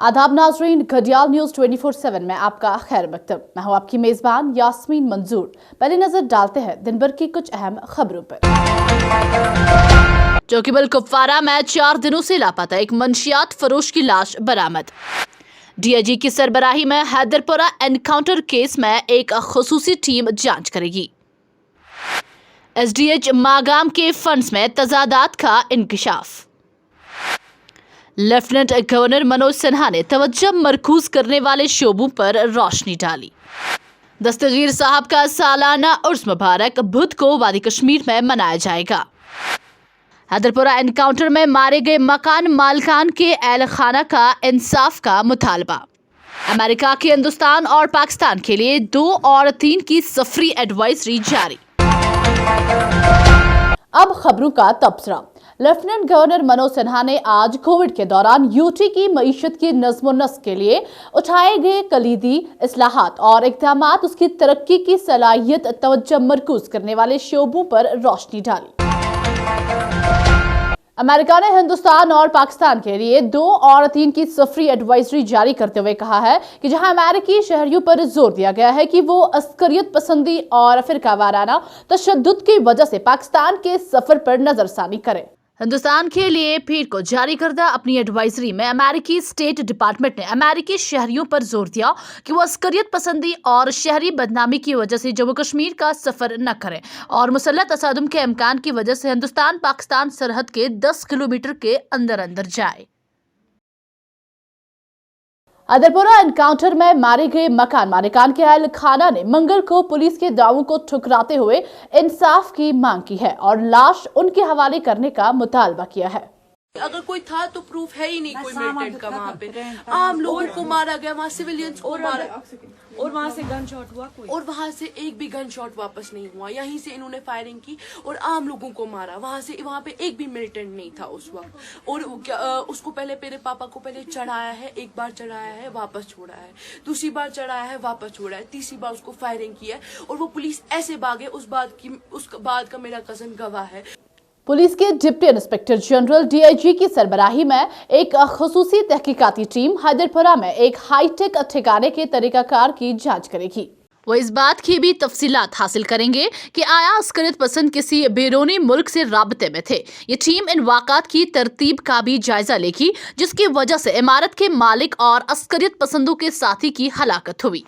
आदाब नाजरीन, घड़ियाल न्यूज 24/7 में आपका खैर मकदम। मैं हूं आपकी मेजबान यास्मीन मंजूर। पहले नजर डालते हैं दिन भर की कुछ अहम खबरों पर। चौकीबल कुपवारा में 4 दिनों से लापता एक मंशियात फरोश की लाश बरामद। डीआईजी की सरबराही में हैदरपुरा एनकाउंटर केस में एक खुसूसी टीम जांच करेगी। एसडीएच मागाम के फंड्स में तजादात का इंकशाफ। लेफ्टिनेंट गवर्नर मनोज सिन्हा ने तवज्जो मरकूज करने वाले शोबों पर रोशनी डाली। दस्तगीर साहब का सालाना उर्स मुबारक बुध को वादी कश्मीर में मनाया जाएगा। हैदरपुरा एनकाउंटर में मारे गए मकान मालकान के अहल खाना का इंसाफ का मुतालबा। अमेरिका के हिंदुस्तान और पाकिस्तान के लिए 2 और 3 की सफरी एडवाइजरी जारी। अब खबरों का तबसरा। लेफ्टिनेंट गवर्नर मनोज सिन्हा ने आज कोविड के दौरान यूटी की मईशत की नज़्म नस्क के लिए उठाए गए कलीदी इस्लाहात और इक़दामात, उसकी तरक्की की सलाहियत, तवज्जो मरकूज करने वाले शोबों पर रोशनी डाली। अमेरिका ने हिंदुस्तान और पाकिस्तान के लिए 2 और 3 की सफरी एडवाइजरी जारी करते हुए कहा है कि जहां अमेरिकी शहरियों पर जोर दिया गया है कि वो अस्करियत पसंदी और फिरकावाराना तशद्दुद की वजह से पाकिस्तान के सफर पर नजरसानी करें। हिंदुस्तान के लिए पीर को जारी करदा अपनी एडवाइजरी में अमेरिकी स्टेट डिपार्टमेंट ने अमेरिकी शहरियों पर जोर दिया कि वो अस्करियत पसंदी और शहरी बदनामी की वजह से जम्मू कश्मीर का सफर न करें और मुसल्लह तसादुम के इम्कान की वजह से हिंदुस्तान पाकिस्तान सरहद के 10 किलोमीटर के अंदर जाए। हैदरपुरा एनकाउंटर में मारे गए मकान मालिकान के अहल खाना ने मंगल को पुलिस के दावों को ठुकराते हुए इंसाफ की मांग की है और लाश उनके हवाले करने का मुतालबा किया है। अगर कोई था तो प्रूफ है ही नहीं कोई मिलिटेंट का वहाँ पे। आम लोगों को मारा गया, वहाँ सिविलियंस को मारा और वहाँ से गन शॉट हुआ कोई, और वहाँ से एक भी गन शॉट वापस नहीं हुआ। यहीं से इन्होंने फायरिंग की और आम लोगों को मारा। वहाँ पे एक भी मिलिटेंट नहीं था उस वक्त। और उसको पहले मेरे पापा को पहले चढ़ाया है, एक बार चढ़ाया है वापस छोड़ा है, दूसरी बार चढ़ाया है वापस छोड़ा है, तीसरी बार उसको फायरिंग की है और वो पुलिस ऐसे भागे। उस बात का मेरा कजन गवाह है। पुलिस के डिप्टी इंस्पेक्टर जनरल डीआईजी की सरबराही में एक खुसूसी तहकीकाती टीम हैदरपुरा में एक हाईटेक ठिकाने के तरीकाकार की जांच करेगी। वो इस बात की भी तफसीलात हासिल करेंगे कि आया अस्करियत पसंद किसी बैरूनी मुल्क से राबते में थे। ये टीम इन वाक़ात की तरतीब का भी जायजा लेगी जिसकी वजह से इमारत के मालिक और अस्करियत पसंदों के साथी की हलाकत हुई।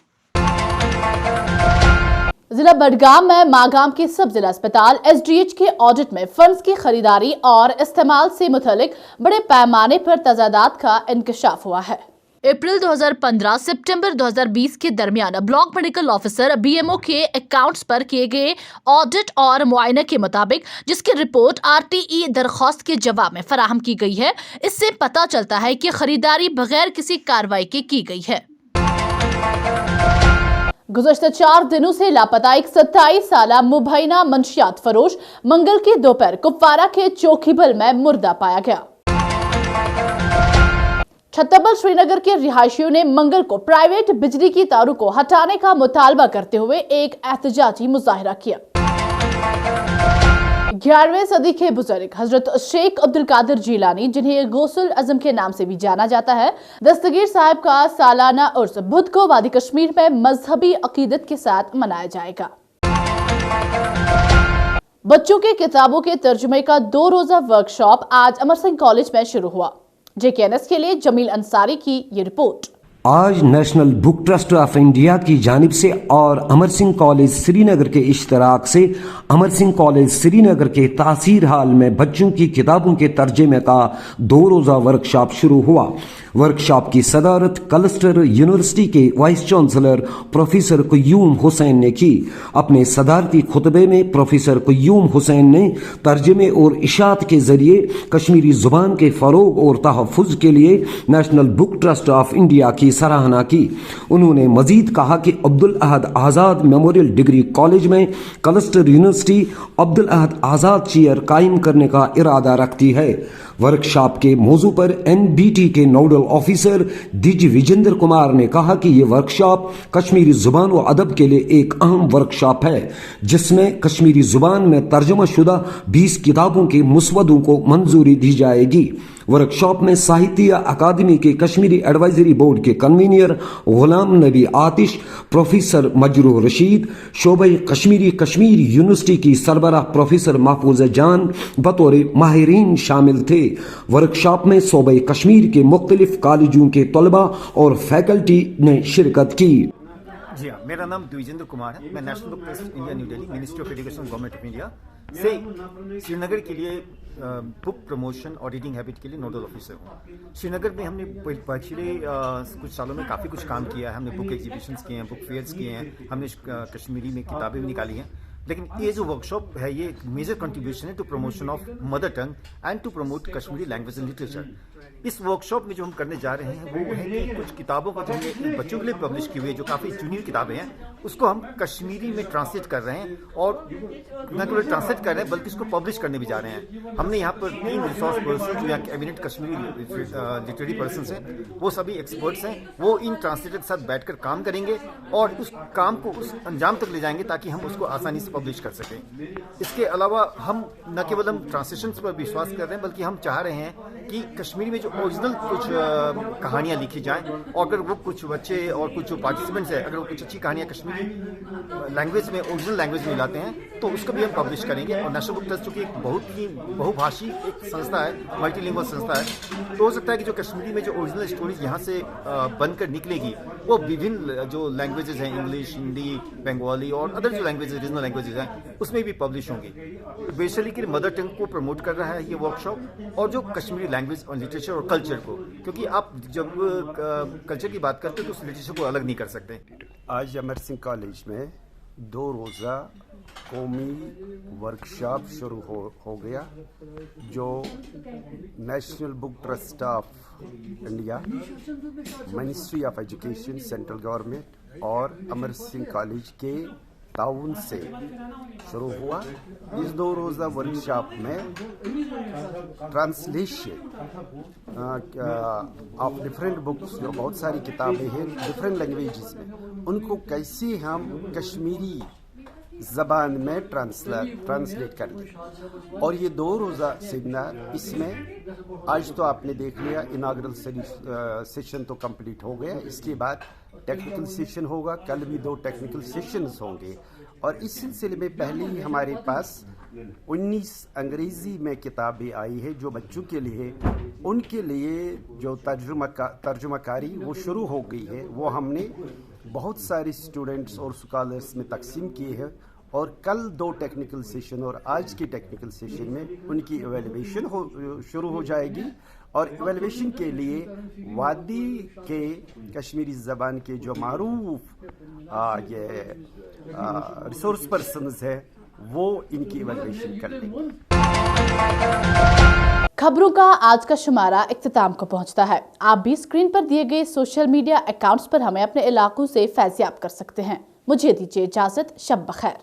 जिला बडगाम में मागाम के सब जिला अस्पताल एसडीएच के ऑडिट में फंड्स की खरीदारी और इस्तेमाल से मुतालिक बड़े पैमाने पर तजादात का इंकशाफ हुआ है। अप्रैल 2015 सितंबर 2020 के दरमियान ब्लॉक मेडिकल ऑफिसर बीएमओ के अकाउंट्स पर किए गए ऑडिट और मुआयने के मुताबिक जिसकी रिपोर्ट आरटीई दरख्वास्त के जवाब में फराहम की गई है, इससे पता चलता है कि खरीदारी बगैर किसी कार्रवाई के की गई है। गुज़श्ता 4 दिनों से लापता एक 27 साला मुबैना मंशियात फरोश मंगल की दोपहर कुपवारा के चौकीबल में मुर्दा पाया गया। छत्तबल श्रीनगर के रिहायशियों ने मंगल को प्राइवेट बिजली की तारों को हटाने का मुतालबा करते हुए एक एहतजाजी मुजाहिरा किया। 11वीं सदी के बुजुर्ग हजरत शेख अब्दुल कादिर जीलानी, जिन्हें गौसुल आजम के नाम से भी जाना जाता है, दस्तगीर साहब का सालाना उर्स बुध को वादी कश्मीर में मजहबी अकीदत के साथ मनाया जाएगा। बच्चों के किताबों के तर्जुमे का 2 रोजा वर्कशॉप आज अमर सिंह कॉलेज में शुरू हुआ। जेकेएनएस के लिए जमील अंसारी की ये रिपोर्ट। आज national book trust of India की जानिब से और अमर सिंह कॉलेज श्रीनगर के इश्तराक से अमर सिंह कॉलेज श्रीनगर के तासीर हाल में बच्चों की किताबों के तर्जुमे का 2 रोज़ा वर्कशॉप शुरू हुआ। वर्कशॉप की सदारत क्लस्टर यूनिवर्सिटी के vice chancellor professor Qayyum Hussain ने की। अपने सदारती खुतबे में प्रोफेसर क़य्यूम हुसैन ने तर्जुमे और इशात के जरिए कश्मीरी जुबान के फ़रोग और तहफ़्फ़ुज़ के लिए national book trust of India की सराहना की। उन्होंने मजीद कहा कि अब्दुल अहद आज़ाद मेमोरियल डिग्री कॉलेज में क्लस्टर यूनिवर्सिटी अब्दुल अहद आज़ाद चेयर कायम करने का इरादा रखती है। वर्कशॉप के मौजू पर NBT के नोडल ऑफिसर दिज विजेंद्र कुमार ने कहा कि ये वर्कशॉप कश्मीरी जुबान व अदब के लिए एक अहम वर्कशॉप है, जिसमें कश्मीरी जुबान में तर्जुमा शुदा 20 किताबों के मुसवदों को मंजूरी दी जाएगी। वर्कशॉप में साहित्य अकादमी के कश्मीरी एडवाइजरी बोर्ड के कन्वीनर गुलाम नबी आतिश, प्रोफेसर मजरूह रशीद, शोबे कश्मीर यूनिवर्सिटी की सरबराह प्रोफेसर महफूजा जान बतौर माहिरीन शामिल थे। वर्कशॉप में शोबे कश्मीर के मुख्तलिफ कॉलेजों के तलबा और फैकल्टी ने शिरकत की। जी हाँ, मेरा नाम द्विजेंद्र कुमार है। मैं national book trust India new Delhi, ministry of education, government of India से श्रीनगर के लिए बुक प्रमोशन और रीडिंग हैबिट के लिए नोडल ऑफिसर हूँ। श्रीनगर में हमने पिछले कुछ सालों में काफ़ी कुछ काम किया है। हमने बुक एग्जीबिशंस किए हैं, बुक फेयर्स किए हैं, हमने कश्मीरी में किताबें भी निकाली हैं। लेकिन ये जो वर्कशॉप है, ये मेजर कंट्रीब्यूशन है to promotion of mother tongue and to promote Kashmiri language and literature. इस वर्कशॉप में जो हम करने जा रहे हैं वो है कि कुछ किताबों को जो हमने बच्चों के लिए पब्लिश की हुई है, जो काफ़ी जूनियर किताबें हैं, उसको हम कश्मीरी में ट्रांसलेट कर रहे हैं, और न केवल ट्रांसलेट कर रहे हैं बल्कि उसको पब्लिश करने भी जा रहे हैं। हमने यहाँ पर 3 रिसोर्स पर्सन जो यहाँ के एमिनेंट कश्मीरी लिटरेरी पर्सन हैं, वो सभी एक्सपर्ट्स हैं, वो इन ट्रांसलेटर के साथ बैठकर काम करेंगे और उस काम को उस अंजाम तक ले जाएंगे ताकि हम उसको आसानी से पब्लिश कर सकें। इसके अलावा हम न केवल हम ट्रांसलेशंस पर विश्वास कर रहे हैं, बल्कि हम चाह रहे हैं कि कश्मीरी में जो ओरिजिनल कुछ कहानियाँ लिखी जाएं, और अगर वो कुछ बच्चे और कुछ जो पार्टिसिपेंट्स हैं, अगर वो कुछ अच्छी कहानियाँ कश्मीरी लैंग्वेज में, ओरिजिनल लैंग्वेज में लाते हैं, तो उसको भी हम पब्लिश करेंगे। और नेशनल बुक ट्रस्ट, जो कि एक बहुत ही बहुभाषी एक संस्था है, मल्टीलिंगुअल संस्था है, तो हो सकता है कि जो कश्मीरी में जो ओरिजिनल स्टोरीज यहाँ से बनकर निकलेगी, वो विभिन्न जो लैंग्वेजेस हैं, इंग्लिश, हिंदी, बंगाली और अदर जो लैंग्वेजेस, रीजनल लैंग्वेजेस हैं, उसमें भी पब्लिश होंगी। बेसिकली कि मदर टंग को प्रमोट कर रहा है ये वर्कशॉप, और जो कश्मीरी लैंग्वेज और लिटरेचर और कल्चर को, क्योंकि आप जब कल्चर की बात करते हो तो उस लिटरेचर को अलग नहीं कर सकते। आज अमर सिंह कॉलेज में 2 रोज़ा कौमी वर्कशॉप शुरू हो गया, जो national book trust of India, ministry of education, central government और अमर सिंह कॉलेज के ताउन से शुरू हुआ। इस 2 रोज़ा वर्कशॉप में ट्रांसलेशन ऑफ डिफरेंट बुक्स, जो बहुत सारी किताबें हैं डिफरेंट लैंग्वेजेस में, उनको कैसे हम कश्मीरी ज़बान में ट्रांसलेट करें। और ये 2 रोज़ा सेमिनार, इसमें आज तो आपने देख लिया इनाग्रल सेशन तो कंप्लीट हो गया, इसके बाद टेक्निकल सेशन होगा, कल भी 2 टेक्निकल सेशंस होंगे। और इस सिलसिले में पहले ही हमारे पास 19 अंग्रेज़ी में किताबें आई है जो बच्चों के लिए, उनके लिए जो तर्जुमाकारी वो शुरू हो गई है, वो हमने बहुत सारे स्टूडेंट्स और स्कॉलर्स में तकसीम किए हैं। और कल 2 टेक्निकल सेशन और आज की टेक्निकल सेशन में उनकी एवेल्युएशन शुरू हो जाएगी। और एवेल्युएशन के लिए वादी के कश्मीरी ज़बान के जो मारूफ रिसोर्स पर्सन्स है, वो इनकी एवेल्युएशन कर लेंगे। खबरों का आज का शुमारा इख्तिताम को पहुंचता है। आप भी स्क्रीन पर दिए गए सोशल मीडिया अकाउंट्स पर हमें अपने इलाकों से फैज़याब कर सकते हैं। मुझे दीजिए इजाजत, शब बखैर।